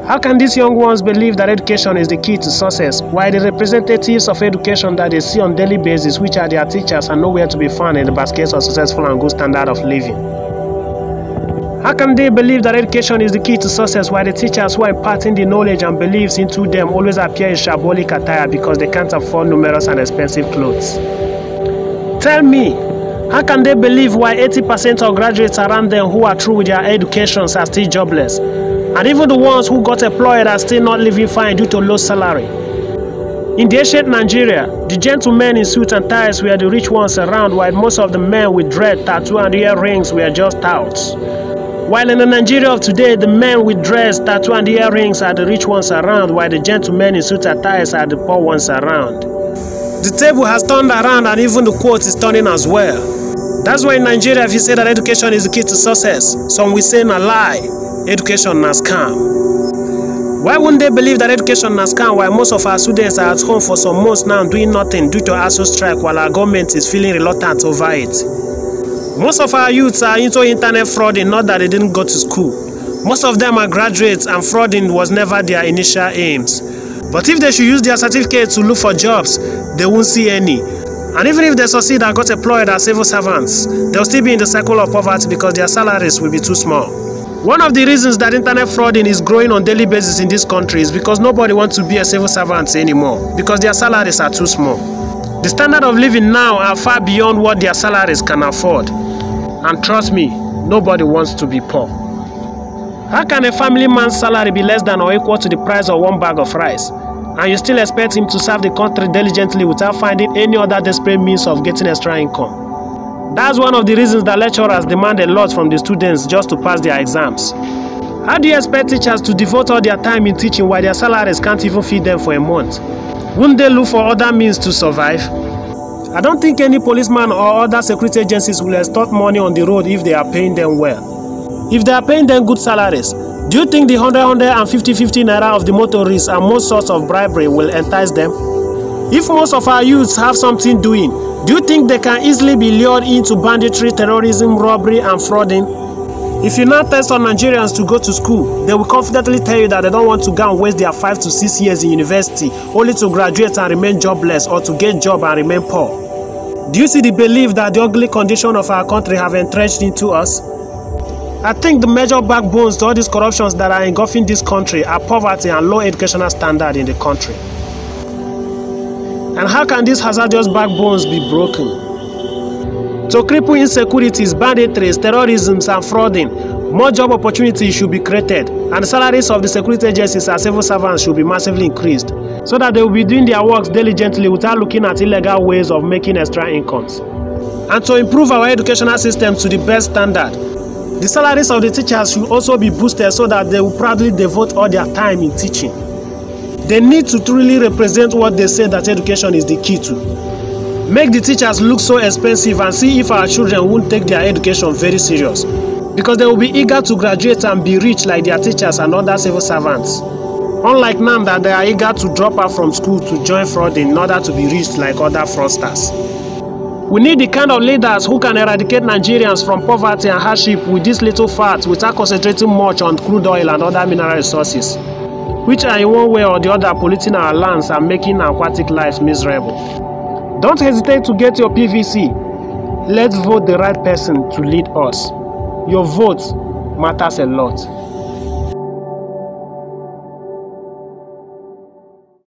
How can these young ones believe that education is the key to success, while the representatives of education that they see on daily basis, which are their teachers, are nowhere to be found in the baskets of successful and good standard of living? How can they believe that education is the key to success, while the teachers who are imparting the knowledge and beliefs into them always appear in shambolic attire because they can't afford numerous and expensive clothes? Tell me, how can they believe why 80% of graduates around them who are through with their educations are still jobless? And even the ones who got employed are still not living fine due to low salary. In the ancient Nigeria, the gentlemen in suits and ties were the rich ones around, while most of the men with dread, tattoo and earrings were just touts. While in the Nigeria of today, the men with dreads, tattoo and earrings are the rich ones around, while the gentlemen in suits and ties are the poor ones around. The table has turned around and even the quote is turning as well. That's why in Nigeria, if you say that education is the key to success, some will say a lie. Education na scam. Why wouldn't they believe that education na scam while most of our students are at home for some months now doing nothing due to ASU strike while our government is feeling reluctant over it? Most of our youths are into internet frauding, not that they didn't go to school. Most of them are graduates and frauding was never their initial aims. But if they should use their certificate to look for jobs, they won't see any. And even if they succeed and got employed as civil servants, they'll still be in the cycle of poverty because their salaries will be too small. One of the reasons that internet frauding is growing on daily basis in this country is because nobody wants to be a civil servant anymore because their salaries are too small. The standard of living now are far beyond what their salaries can afford. And trust me, nobody wants to be poor. How can a family man's salary be less than or equal to the price of one bag of rice? And you still expect him to serve the country diligently without finding any other desperate means of getting extra income? That's one of the reasons that lecturers demand a lot from the students just to pass their exams. How do you expect teachers to devote all their time in teaching while their salaries can't even feed them for a month? Wouldn't they look for other means to survive? I don't think any policeman or other security agencies will extort money on the road if they are paying them well. If they are paying them good salaries, do you think the 100 and 50 naira of the motorists and most sorts of bribery will entice them? If most of our youths have something doing, do you think they can easily be lured into banditry, terrorism, robbery and frauding? If you now test on Nigerians to go to school, they will confidently tell you that they don't want to go and waste their 5 to 6 years in university only to graduate and remain jobless or to get a job and remain poor. Do you see the belief that the ugly condition of our country have entrenched into us? I think the major backbones to all these corruptions that are engulfing this country are poverty and low educational standard in the country. And how can these hazardous backbones be broken? To cripple insecurities, banditries, terrorism and frauding, more job opportunities should be created and the salaries of the security agencies and civil servants should be massively increased so that they will be doing their works diligently without looking at illegal ways of making extra incomes. And to improve our educational system to the best standard, the salaries of the teachers should also be boosted so that they will proudly devote all their time in teaching. They need to truly represent what they say that education is the key to. Make the teachers look so expensive and see if our children won't take their education very serious. Because they will be eager to graduate and be rich like their teachers and other civil servants. Unlike now that they are eager to drop out from school to join fraud in order to be rich like other fraudsters. We need the kind of leaders who can eradicate Nigerians from poverty and hardship with this little fat without concentrating much on crude oil and other mineral resources, which are in one way or the other polluting our lands and making aquatic lives miserable. Don't hesitate to get your PVC. Let's vote the right person to lead us. Your vote matters a lot.